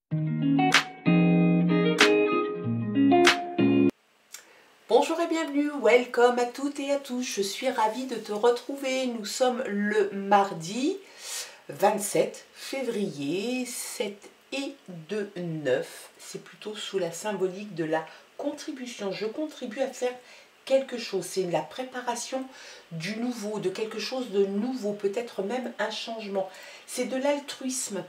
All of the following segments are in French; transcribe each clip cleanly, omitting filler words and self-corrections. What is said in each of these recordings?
Bonjour et bienvenue, welcome à toutes et à tous, je suis ravie de te retrouver. Nous sommes le mardi 27 février, 7 et 2, 9, c'est plutôt sous la symbolique de la contribution. Je contribue à faire quelque chose, c'est la préparation du nouveau, de quelque chose de nouveau, peut-être même un changement. C'est de l'altruisme,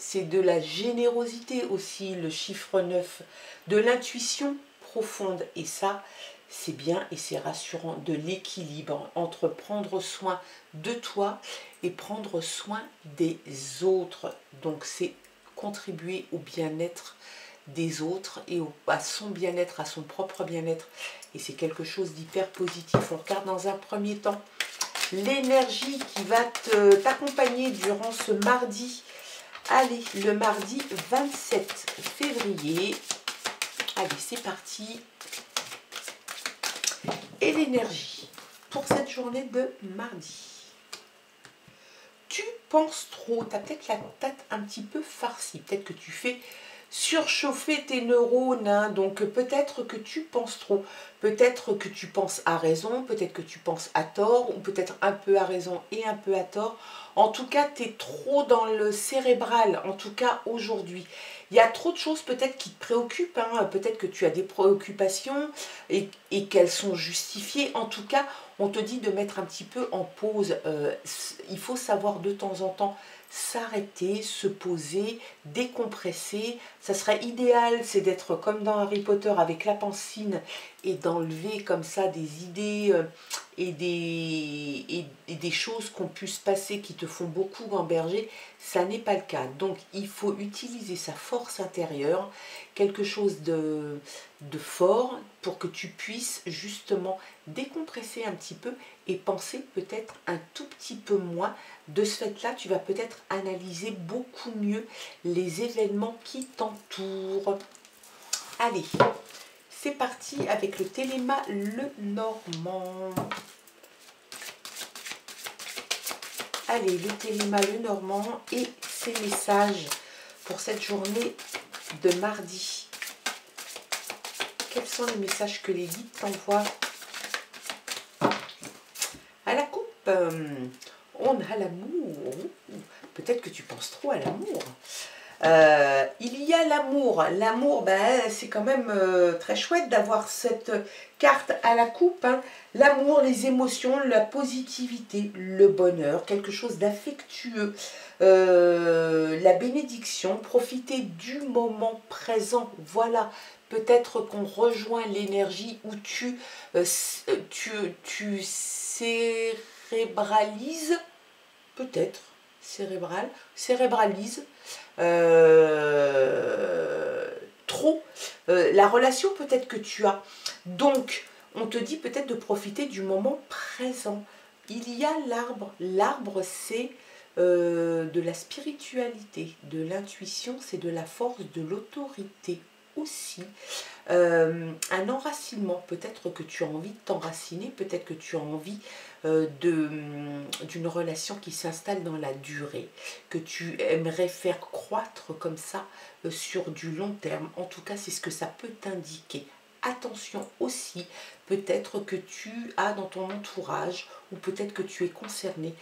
c'est de la générosité aussi, le chiffre 9, de l'intuition profonde, et ça c'est bien et c'est rassurant, de l'équilibre entre prendre soin de toi et prendre soin des autres. Donc c'est contribuer au bien-être des autres et à son bien-être, à son propre bien-être, et c'est quelque chose d'hyper positif. On regarde dans un premier temps l'énergie qui va t'accompagner durant ce mardi. Allez, le mardi 27 février. Allez, c'est parti. Et l'énergie pour cette journée de mardi. Tu penses trop, tu as peut-être la tête un petit peu farcie, peut-être que tu fais surchauffer tes neurones, hein, donc peut-être que tu penses trop, peut-être que tu penses à raison, peut-être que tu penses à tort, ou peut-être un peu à raison et un peu à tort. En tout cas, tu es trop dans le cérébral, en tout cas aujourd'hui. Il y a trop de choses peut-être qui te préoccupent, hein. Peut-être que tu as des préoccupations et qu'elles sont justifiées. En tout cas, on te dit de mettre un petit peu en pause. Il faut savoir de temps en temps s'arrêter, se poser, décompresser. Ça serait idéal, c'est d'être comme dans Harry Potter avec la pancine et d'enlever comme ça des idées et des choses qu'on puisse passer qui te font beaucoup gamberger. Ça n'est pas le cas. Donc il faut utiliser sa force intérieure, quelque chose de fort, pour que tu puisses justement décompresser un petit peu et penser peut-être un tout petit peu moins. De ce fait-là, tu vas peut-être analyser beaucoup mieux les événements qui t'entourent. Allez, c'est parti avec le Téléma Lenormand. Allez, le Téléma Lenormand et ses messages pour cette journée de mardi. Quels sont les messages que les guides t'envoient? À la coupe, on a l'amour. Peut-être que tu penses trop à l'amour. Il y a l'amour. L'amour, ben, c'est quand même très chouette d'avoir cette carte à la coupe, hein. L'amour, les émotions, la positivité, le bonheur, quelque chose d'affectueux, la bénédiction, profiter du moment présent. Voilà, peut-être qu'on rejoint l'énergie où tu cérébralises, peut-être, cérébralise trop la relation peut-être que tu as. Donc, on te dit peut-être de profiter du moment présent. Il y a l'arbre. L'arbre, c'est de la spiritualité, de l'intuition, c'est de la force, de l'autorité aussi. Un enracinement, peut-être que tu as envie de t'enraciner, peut-être que tu as envie d'une relation qui s'installe dans la durée, que tu aimerais faire croître comme ça sur du long terme. En tout cas, c'est ce que ça peut t'indiquer. Attention aussi, peut-être que tu as dans ton entourage, ou peut-être que tu es concerné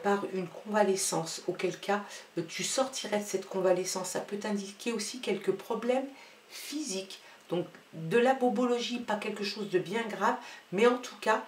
par une convalescence, auquel cas tu sortirais de cette convalescence. Ça peut t'indiquer aussi quelques problèmes physiques. Donc de la bobologie, pas quelque chose de bien grave, mais en tout cas,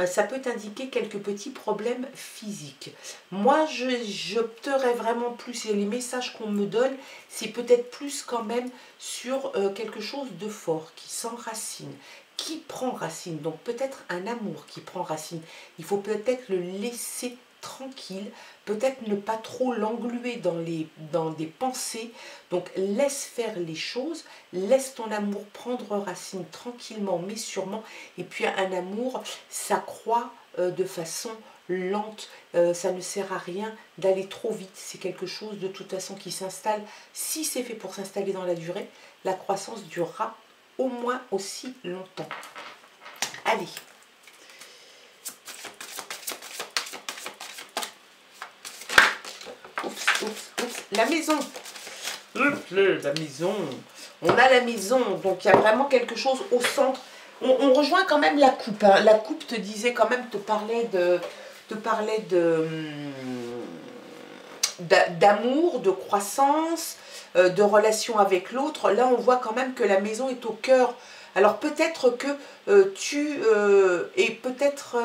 ça peut indiquer quelques petits problèmes physiques. Moi, j'opterais vraiment plus, et les messages qu'on me donne, c'est peut-être plus quand même sur quelque chose de fort, qui s'enracine, qui prend racine. Donc peut-être un amour qui prend racine. Il faut peut-être le laisser tranquille, peut-être ne pas trop l'engluer dans des pensées. Donc laisse faire les choses, laisse ton amour prendre racine tranquillement mais sûrement. Et puis un amour, ça croît de façon lente, ça ne sert à rien d'aller trop vite. C'est quelque chose de toute façon qui s'installe. Si c'est fait pour s'installer dans la durée, la croissance durera au moins aussi longtemps. Allez. Oups. La maison. La maison. On a la maison, donc il y a vraiment quelque chose au centre. On rejoint quand même la coupe. Hein. La coupe te disait quand même, te parlait d'amour, de croissance, de relation avec l'autre. Là, on voit quand même que la maison est au cœur. Alors peut-être que tu es peut-être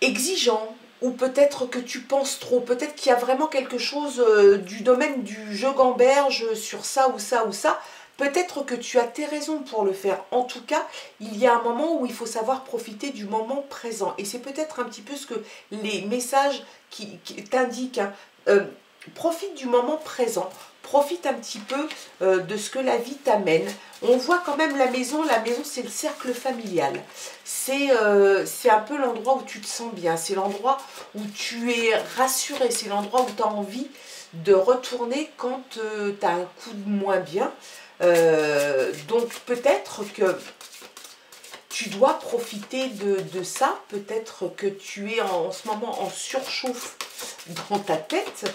exigeant, ou peut-être que tu penses trop, peut-être qu'il y a vraiment quelque chose du domaine du je gamberge sur ça ou ça ou ça. Peut-être que tu as tes raisons pour le faire. En tout cas, il y a un moment où il faut savoir profiter du moment présent. Et c'est peut-être un petit peu ce que les messages qui t'indiquent. Hein. Profite du moment présent. Profite un petit peu de ce que la vie t'amène. On voit quand même la maison c'est le cercle familial. C'est un peu l'endroit où tu te sens bien. C'est l'endroit où tu es rassuré. C'est l'endroit où tu as envie de retourner quand tu as un coup de moins bien. Donc peut-être que tu dois profiter de ça. Peut-être que tu es en ce moment en surchauffe dans ta tête.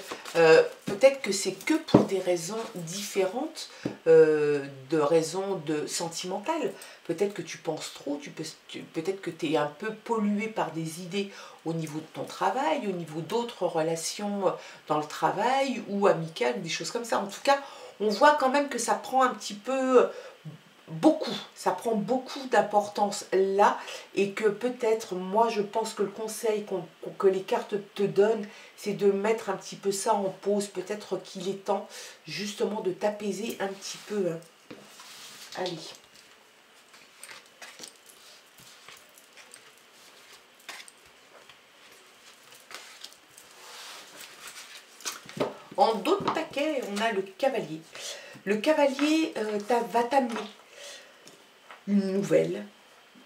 Peut-être que c'est que pour des raisons différentes, de raisons sentimentales. Peut-être que tu penses trop, peut-être que tu es un peu pollué par des idées au niveau de ton travail, au niveau d'autres relations dans le travail ou amicales, des choses comme ça. En tout cas, on voit quand même que ça prend un petit peu ça prend beaucoup d'importance là, et que peut-être, moi je pense que le conseil que les cartes te donnent, c'est de mettre un petit peu ça en pause. Peut-être qu'il est temps justement de t'apaiser un petit peu. Hein. Allez. En d'autres taquets, on a le cavalier. Le cavalier va t'amener une nouvelle,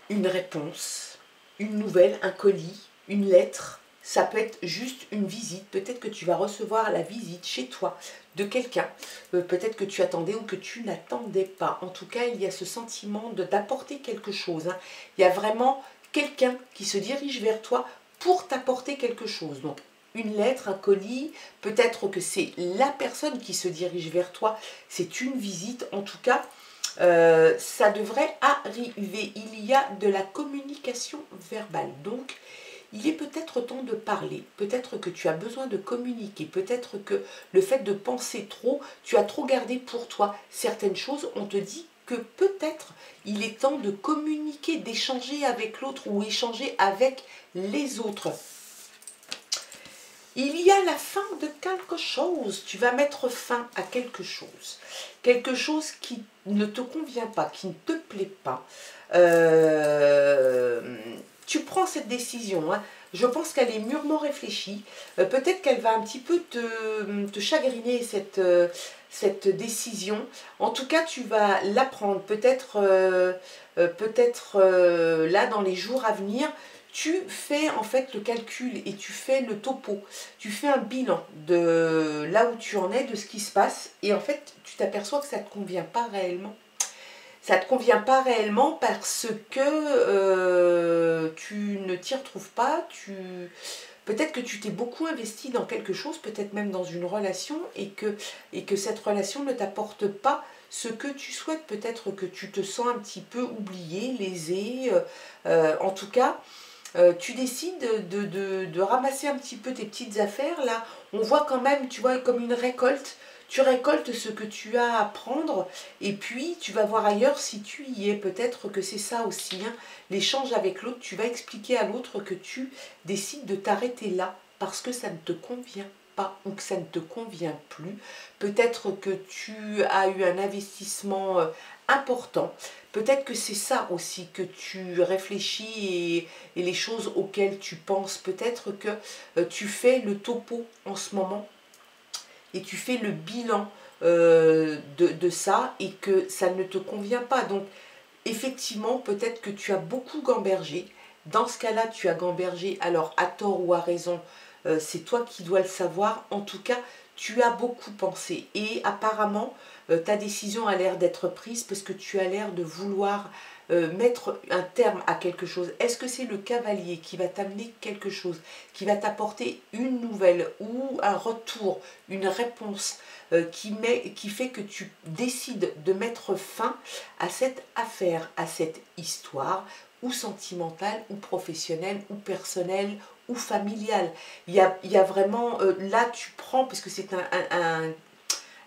une réponse, une nouvelle, un colis, une lettre. Ça peut être juste une visite. Peut-être que tu vas recevoir la visite chez toi de quelqu'un. Peut-être que tu attendais ou que tu n'attendais pas. En tout cas, il y a ce sentiment d'apporter quelque chose. Hein. Il y a vraiment quelqu'un qui se dirige vers toi pour t'apporter quelque chose. Donc, une lettre, un colis, peut-être que c'est la personne qui se dirige vers toi. C'est une visite. En tout cas, ça devrait arriver. Il y a de la communication verbale. Donc, il est peut-être temps de parler. Peut-être que tu as besoin de communiquer. Peut-être que le fait de penser trop, tu as trop gardé pour toi certaines choses. On te dit que peut-être il est temps de communiquer, d'échanger avec l'autre ou échanger avec les autres. Il y a la fin de quelque chose. Tu vas mettre fin à quelque chose. Quelque chose qui ne te convient pas, qui ne te plaît pas. Tu prends cette décision. Hein. Je pense qu'elle est mûrement réfléchie. Peut-être qu'elle va un petit peu te chagriner, cette décision. En tout cas, tu vas la prendre. Peut-être là, dans les jours à venir, tu fais en fait le calcul et tu fais le topo. Tu fais un bilan de là où tu en es, de ce qui se passe. Et en fait, tu t'aperçois que ça ne te convient pas réellement. Ça ne te convient pas réellement parce que tu ne t'y retrouves pas. Peut-être que tu t'es beaucoup investi dans quelque chose, peut-être même dans une relation, et que cette relation ne t'apporte pas ce que tu souhaites. Peut-être que tu te sens un petit peu oublié, lésé. En tout cas, tu décides de ramasser un petit peu tes petites affaires. Là, on voit quand même, tu vois, comme une récolte. Tu récoltes ce que tu as à prendre et puis tu vas voir ailleurs si tu y es. Peut-être que c'est ça aussi, hein, l'échange avec l'autre. Tu vas expliquer à l'autre que tu décides de t'arrêter là parce que ça ne te convient pas ou que ça ne te convient plus. Peut-être que tu as eu un investissement important. Peut-être que c'est ça aussi que tu réfléchis et les choses auxquelles tu penses. Peut-être que tu fais le topo en ce moment et tu fais le bilan de ça et que ça ne te convient pas. Donc, effectivement, peut-être que tu as beaucoup gambergé. Dans ce cas-là, tu as gambergé, alors à tort ou à raison, c'est toi qui dois le savoir. En tout cas, tu as beaucoup pensé et apparemment, ta décision a l'air d'être prise parce que tu as l'air de vouloir mettre un terme à quelque chose? Est-ce que c'est le cavalier qui va t'amener quelque chose, qui va t'apporter une nouvelle ou un retour, une réponse qui fait que tu décides de mettre fin à cette affaire, à cette histoire, ou sentimentale, ou professionnelle, ou personnelle, ou familiale. Il y a vraiment, là tu prends, parce que c'est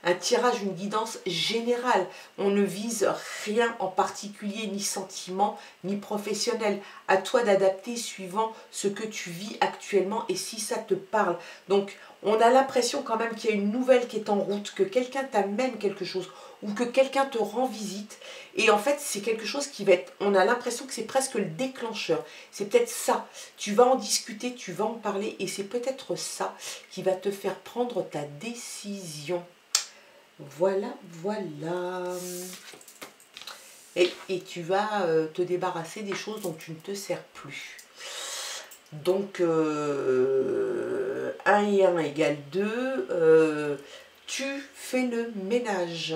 un tirage, une guidance générale. On ne vise rien en particulier, ni sentiment, ni professionnel. À toi d'adapter suivant ce que tu vis actuellement et si ça te parle. Donc, on a l'impression quand même qu'il y a une nouvelle qui est en route, que quelqu'un t'amène quelque chose ou que quelqu'un te rend visite. Et en fait, c'est quelque chose qui va être... On a l'impression que c'est presque le déclencheur. C'est peut-être ça. Tu vas en discuter, tu vas en parler et c'est peut-être ça qui va te faire prendre ta décision. Voilà, voilà. Et tu vas te débarrasser des choses dont tu ne te sers plus. Donc, 1 et 1 égale 2. Tu fais le ménage.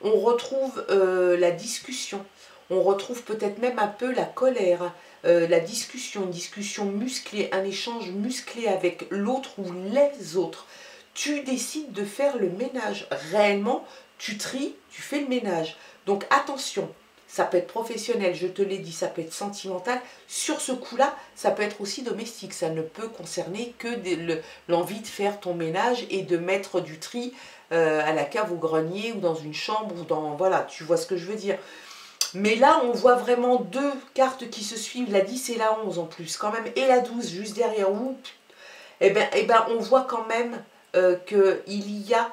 On retrouve la discussion. On retrouve peut-être même un peu la colère. La discussion, une discussion musclée, un échange musclé avec l'autre ou les autres. Tu décides de faire le ménage. Réellement, tu tries, tu fais le ménage. Donc attention, ça peut être professionnel, je te l'ai dit, ça peut être sentimental. Sur ce coup-là, ça peut être aussi domestique. Ça ne peut concerner que l'envie de faire ton ménage et de mettre du tri à la cave au grenier ou dans une chambre ou dans... Voilà, tu vois ce que je veux dire. Mais là, on voit vraiment deux cartes qui se suivent, la 10 et la 11 en plus, quand même, et la 12 juste derrière. Ouh, eh ben, on voit quand même qu'il y a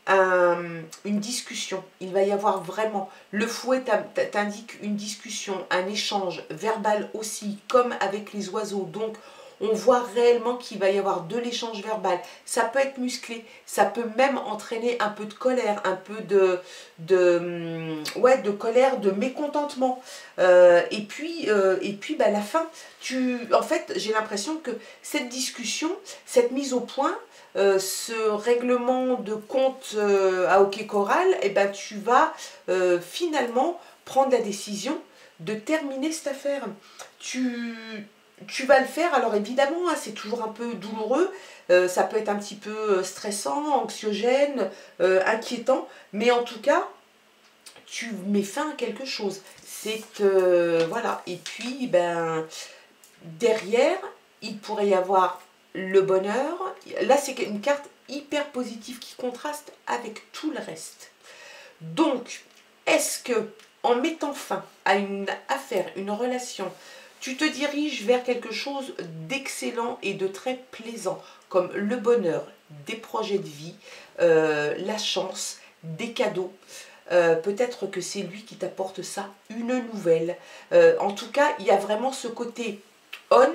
une discussion. Il va y avoir vraiment... Le fouet t'indique une discussion, un échange verbal aussi, comme avec les oiseaux. Donc, on voit réellement qu'il va y avoir de l'échange verbal. Ça peut être musclé, ça peut même entraîner un peu de colère, un peu de colère, de mécontentement. Et puis la fin, en fait, j'ai l'impression que cette discussion, cette mise au point, ce règlement de compte à hockey choral, eh ben, tu vas finalement prendre la décision de terminer cette affaire. Tu vas le faire, alors évidemment, hein, c'est toujours un peu douloureux, ça peut être un petit peu stressant, anxiogène, inquiétant, mais en tout cas, tu mets fin à quelque chose. C'est voilà. Et puis, ben, derrière, il pourrait y avoir le bonheur. Là, c'est une carte hyper positive qui contraste avec tout le reste. Donc, est-ce que en mettant fin à une affaire, une relation, tu te diriges vers quelque chose d'excellent et de très plaisant, comme le bonheur, des projets de vie, la chance, des cadeaux. Peut-être que c'est lui qui t'apporte ça, une nouvelle. En tout cas, il y a vraiment ce côté on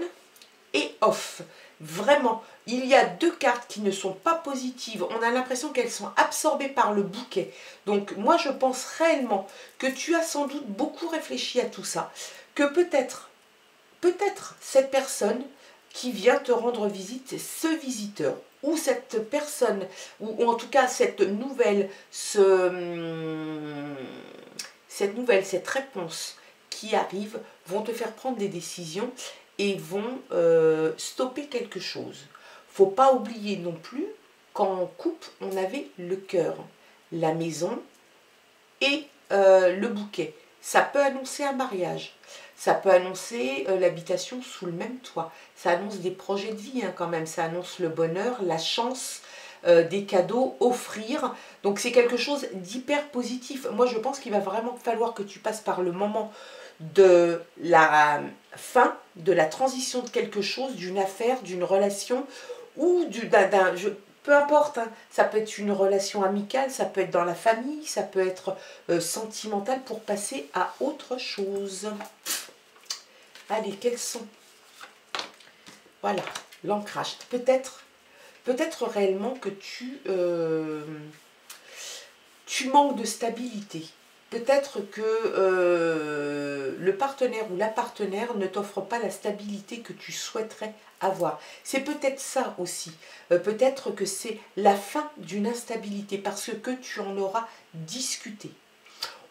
et off. Vraiment, il y a deux cartes qui ne sont pas positives. On a l'impression qu'elles sont absorbées par le bouquet. Donc moi, je pense réellement que tu as sans doute beaucoup réfléchi à tout ça. Que peut-être cette personne qui vient te rendre visite, ce visiteur, ou cette personne, ou en tout cas cette nouvelle, cette réponse qui arrive, vont te faire prendre des décisions et vont stopper quelque chose. Faut pas oublier non plus qu'en couple, on avait le cœur, la maison et le bouquet. Ça peut annoncer un mariage. Ça peut annoncer l'habitation sous le même toit. Ça annonce des projets de vie hein, quand même. Ça annonce le bonheur, la chance, des cadeaux, offrir. Donc c'est quelque chose d'hyper positif. Moi je pense qu'il va vraiment falloir que tu passes par le moment de la fin, de la transition de quelque chose, d'une affaire, d'une relation ou peu importe, hein, ça peut être une relation amicale, ça peut être dans la famille, ça peut être sentimental pour passer à autre chose. Allez, quels sont? Voilà, l'ancrage. Peut-être réellement que tu manques de stabilité. Peut-être que le partenaire ou la partenaire ne t'offre pas la stabilité que tu souhaiterais avoir. C'est peut-être ça aussi. Peut-être que c'est la fin d'une instabilité parce que tu en auras discuté.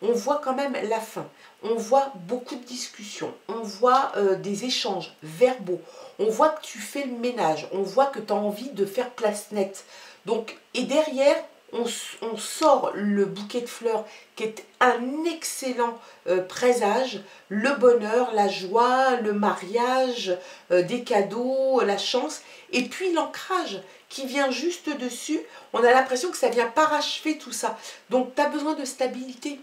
on voit quand même la fin. On voit beaucoup de discussions, on voit des échanges verbaux, on voit que tu fais le ménage, on voit que tu as envie de faire place nette. Donc, et derrière, on sort le bouquet de fleurs qui est un excellent présage, le bonheur, la joie, le mariage, des cadeaux, la chance, et puis l'ancrage qui vient juste dessus. On a l'impression que ça vient parachever tout ça. Donc, tu as besoin de stabilité.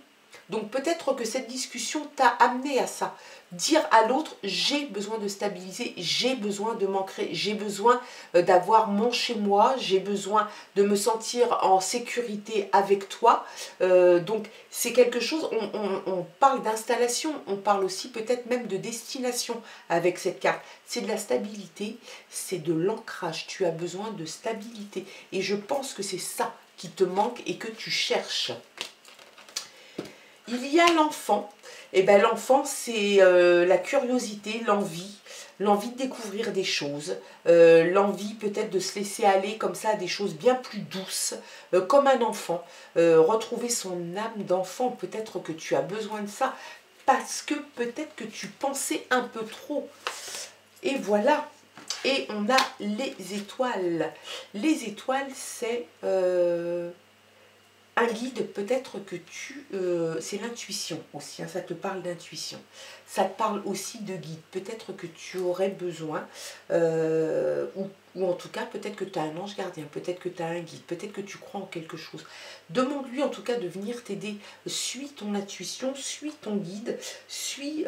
Donc peut-être que cette discussion t'a amené à ça. Dire à l'autre, j'ai besoin de stabiliser, j'ai besoin de m'ancrer, j'ai besoin d'avoir mon chez moi, j'ai besoin de me sentir en sécurité avec toi. Donc c'est quelque chose, on parle d'installation, on parle aussi peut-être même de destination avec cette carte. C'est de la stabilité, c'est de l'ancrage, tu as besoin de stabilité. Et je pense que c'est ça qui te manque et que tu cherches. Il y a l'enfant. Et bien l'enfant, c'est la curiosité, l'envie de découvrir des choses, l'envie peut-être de se laisser aller comme ça à des choses bien plus douces, comme un enfant, retrouver son âme d'enfant. Peut-être que tu as besoin de ça, parce que peut-être que tu pensais un peu trop. Et voilà. Et on a les étoiles. Les étoiles, c'est un guide, peut-être que c'est l'intuition aussi, hein, ça te parle d'intuition. Ça te parle aussi de guide. Peut-être que tu aurais besoin, ou en tout cas, peut-être que tu as un ange gardien, peut-être que tu as un guide, peut-être que tu crois en quelque chose. Demande-lui en tout cas de venir t'aider. Suis ton intuition, suis ton guide, suis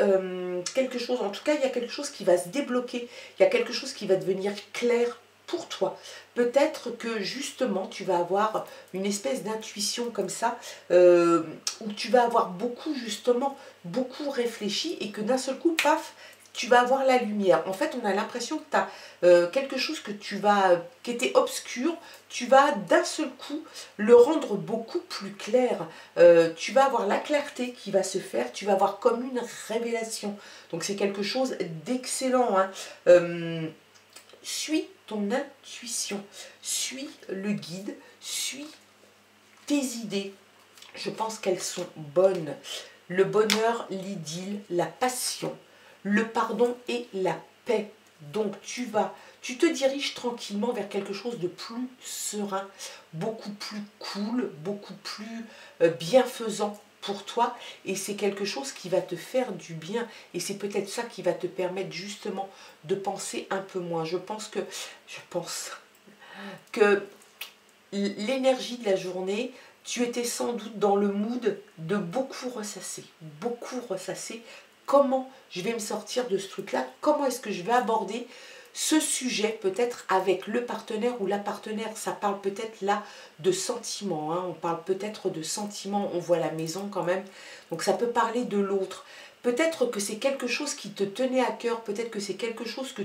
quelque chose. En tout cas, il y a quelque chose qui va se débloquer, il y a quelque chose qui va devenir clair pour toi. Peut-être que justement tu vas avoir une espèce d'intuition comme ça, où tu vas avoir beaucoup réfléchi, et que d'un seul coup, paf, tu vas avoir la lumière. En fait, on a l'impression que tu as quelque chose qui était obscur, tu vas d'un seul coup le rendre beaucoup plus clair. Tu vas avoir la clarté qui va se faire, tu vas avoir comme une révélation. Donc c'est quelque chose d'excellent, hein. Suis ton intuition, suis le guide, suis tes idées. Je pense qu'elles sont bonnes. Le bonheur, l'idylle, la passion, le pardon et la paix. Donc tu te diriges tranquillement vers quelque chose de plus serein, beaucoup plus cool, beaucoup plus bienfaisant pour toi, et c'est quelque chose qui va te faire du bien, et c'est peut-être ça qui va te permettre justement de penser un peu moins. Je pense que l'énergie de la journée, tu étais sans doute dans le mood de beaucoup ressasser. Comment je vais me sortir de ce truc-là? Comment est-ce que je vais aborder ce sujet, peut-être avec le partenaire ou la partenaire? Ça parle peut-être là de sentiments, hein. On parle peut-être de sentiments, on voit la maison quand même, donc ça peut parler de l'autre. Peut-être que c'est quelque chose qui te tenait à cœur, peut-être que c'est quelque chose que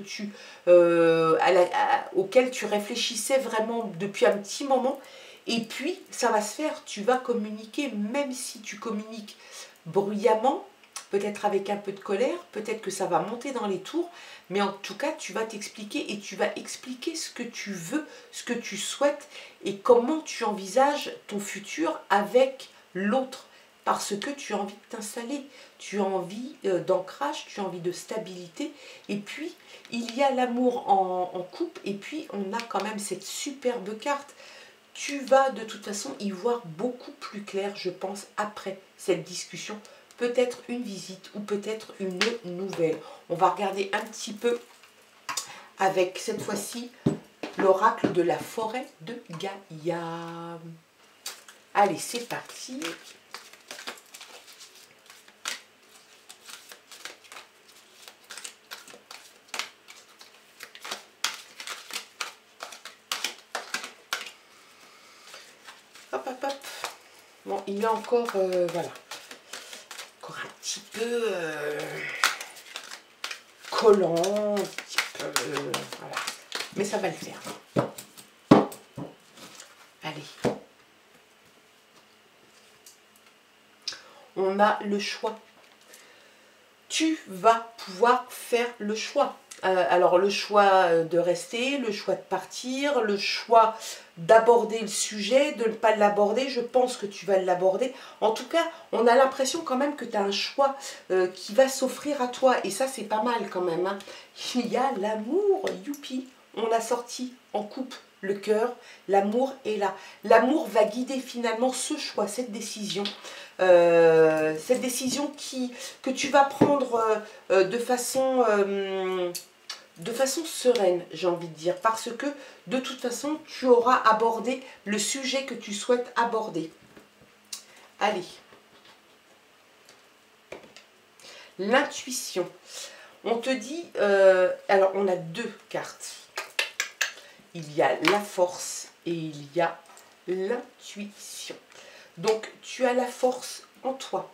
auquel tu réfléchissais vraiment depuis un petit moment, et puis ça va se faire, tu vas communiquer, même si tu communiques bruyamment, peut-être avec un peu de colère, peut-être que ça va monter dans les tours, mais en tout cas, tu vas t'expliquer, et tu vas expliquer ce que tu veux, ce que tu souhaites, et comment tu envisages ton futur avec l'autre. Parce que tu as envie de t'installer, tu as envie d'ancrage, tu as envie de stabilité. Et puis, il y a l'amour en couple, et puis on a quand même cette superbe carte. Tu vas de toute façon y voir beaucoup plus clair, je pense, après cette discussion. Peut-être une visite ou peut-être une nouvelle. On va regarder un petit peu avec cette fois-ci l'oracle de la forêt de Gaïa. Allez, c'est parti. Hop, hop, hop. Bon, il y a encore, voilà, encore un petit peu collant, un petit peu, voilà. Mais ça va le faire. Allez. On a le choix. Tu vas pouvoir faire le choix. Alors le choix de rester, le choix de partir, le choix d'aborder le sujet, de ne pas l'aborder, je pense que tu vas l'aborder. En tout cas, on a l'impression quand même que tu as un choix qui va s'offrir à toi. Et ça, c'est pas mal quand même. Hein. Il y a l'amour, youpi. On a sorti en coupe le cœur, l'amour est là. L'amour va guider finalement ce choix, cette décision. Cette décision que tu vas prendre de façon sereine, j'ai envie de dire, parce que de toute façon, tu auras abordé le sujet que tu souhaites aborder. Allez. L'intuition. On te dit, alors on a deux cartes. Il y a la force et il y a l'intuition. Donc, tu as la force en toi.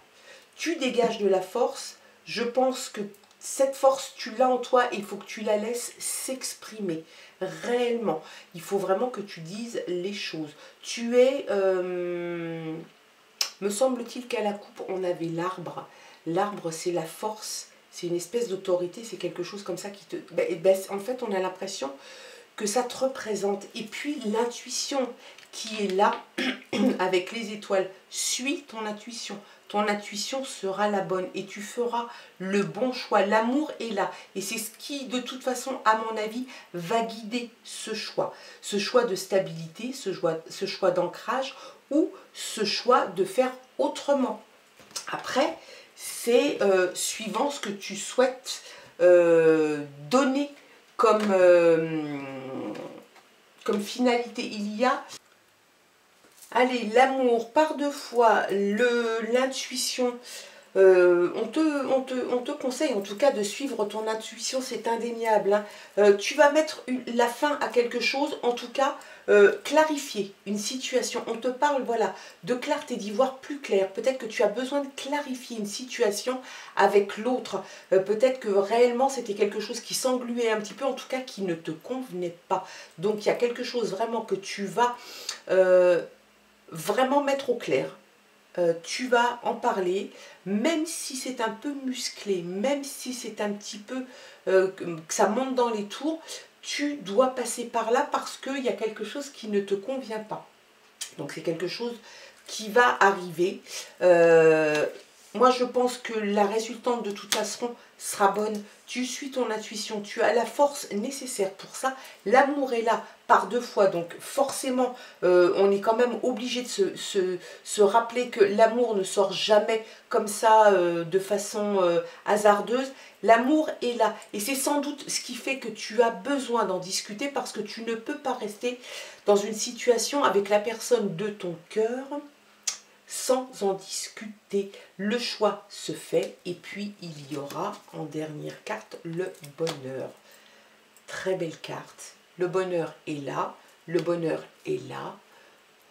Tu dégages de la force. Je pense que cette force, tu l'as en toi et il faut que tu la laisses s'exprimer réellement. Il faut vraiment que tu dises les choses. Tu es, me semble-t-il qu'à la coupe, on avait l'arbre. L'arbre, c'est la force. C'est une espèce d'autorité. C'est quelque chose comme ça qui te... en fait, on a l'impression que ça te représente. Et puis, l'intuition qui est là, avec les étoiles. Suis ton intuition. Ton intuition sera la bonne et tu feras le bon choix. L'amour est là et c'est ce qui, de toute façon, à mon avis, va guider ce choix. Ce choix de stabilité, ce choix d'ancrage ou ce choix de faire autrement. Après, c'est suivant ce que tu souhaites donner comme finalité. Il y a... Allez, l'amour, par deux fois, l'intuition, on te conseille en tout cas de suivre ton intuition, c'est indéniable. Hein. Tu vas mettre la fin à quelque chose, en tout cas, clarifier une situation. On te parle, voilà, de clarté, d'y voir plus clair. Peut-être que tu as besoin de clarifier une situation avec l'autre. Peut-être que réellement c'était quelque chose qui s'engluait un petit peu, en tout cas qui ne te convenait pas. Donc il y a quelque chose vraiment que tu vas... vraiment mettre au clair. Tu vas en parler, même si c'est un peu musclé, même si c'est un petit peu que ça monte dans les tours, tu dois passer par là parce qu'il y a quelque chose qui ne te convient pas. Donc c'est quelque chose qui va arriver. Moi je pense que la résultante de toute façon sera bonne. Tu suis ton intuition, tu as la force nécessaire pour ça. L'amour est là par deux fois, donc forcément on est quand même obligé de se rappeler que l'amour ne sort jamais comme ça de façon hasardeuse. L'amour est là et c'est sans doute ce qui fait que tu as besoin d'en discuter parce que tu ne peux pas rester dans une situation avec la personne de ton cœur sans en discuter. Le choix se fait et puis il y aura en dernière carte le bonheur. Très belle carte. Le bonheur est là, le bonheur est là.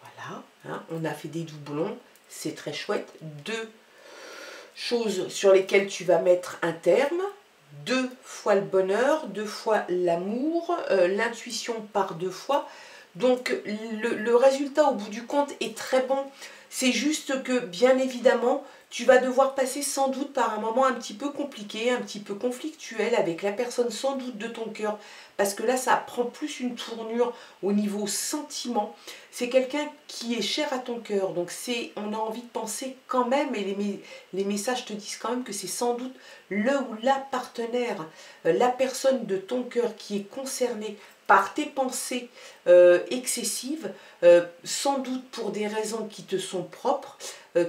Voilà, hein, on a fait des doublons, c'est très chouette. Deux choses sur lesquelles tu vas mettre un terme. Deux fois le bonheur, deux fois l'amour, l'intuition par deux fois. Donc le résultat au bout du compte est très bon. C'est juste que bien évidemment, tu vas devoir passer sans doute par un moment un petit peu compliqué, un petit peu conflictuel avec la personne sans doute de ton cœur. Parce que là, ça prend plus une tournure au niveau sentiment. C'est quelqu'un qui est cher à ton cœur. Donc on a envie de penser quand même, et les messages te disent quand même que c'est sans doute le ou la partenaire, la personne de ton cœur qui est concernée par tes pensées excessives, sans doute pour des raisons qui te sont propres.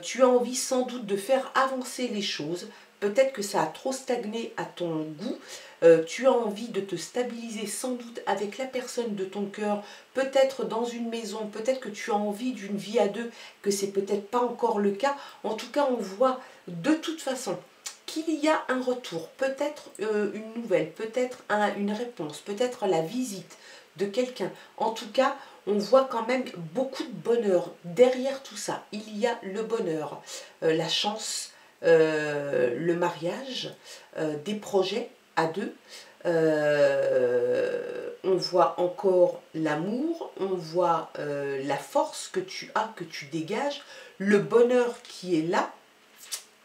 Tu as envie sans doute de faire avancer les choses. Peut-être que ça a trop stagné à ton goût. Tu as envie de te stabiliser sans doute avec la personne de ton cœur, peut-être dans une maison, peut-être que tu as envie d'une vie à deux, que c'est peut-être pas encore le cas. En tout cas, on voit de toute façon qu'il y a un retour, peut-être une nouvelle, peut-être une réponse, peut-être la visite de quelqu'un. En tout cas, on voit quand même beaucoup de bonheur. Derrière tout ça, il y a le bonheur, la chance, le mariage, des projets à deux. On voit encore l'amour, on voit la force que tu as, que tu dégages, le bonheur qui est là.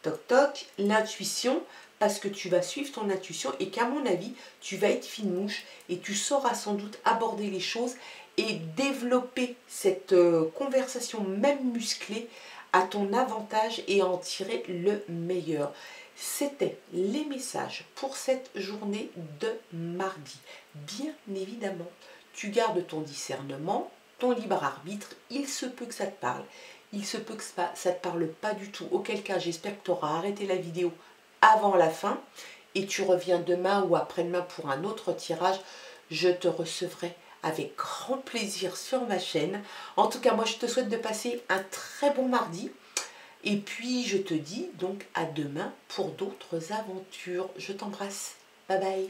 Toc toc, l'intuition, parce que tu vas suivre ton intuition et qu'à mon avis, tu vas être fine mouche et tu sauras sans doute aborder les choses et développer cette conversation même musclée à ton avantage et en tirer le meilleur. C'était les messages pour cette journée de mardi. Bien évidemment, tu gardes ton discernement, ton libre arbitre, il se peut que ça te parle. Il se peut que ça ne te parle pas du tout, auquel cas j'espère que tu auras arrêté la vidéo avant la fin et tu reviens demain ou après-demain pour un autre tirage. Je te recevrai avec grand plaisir sur ma chaîne. En tout cas, moi je te souhaite de passer un très bon mardi. Et puis je te dis donc à demain pour d'autres aventures. Je t'embrasse. Bye bye.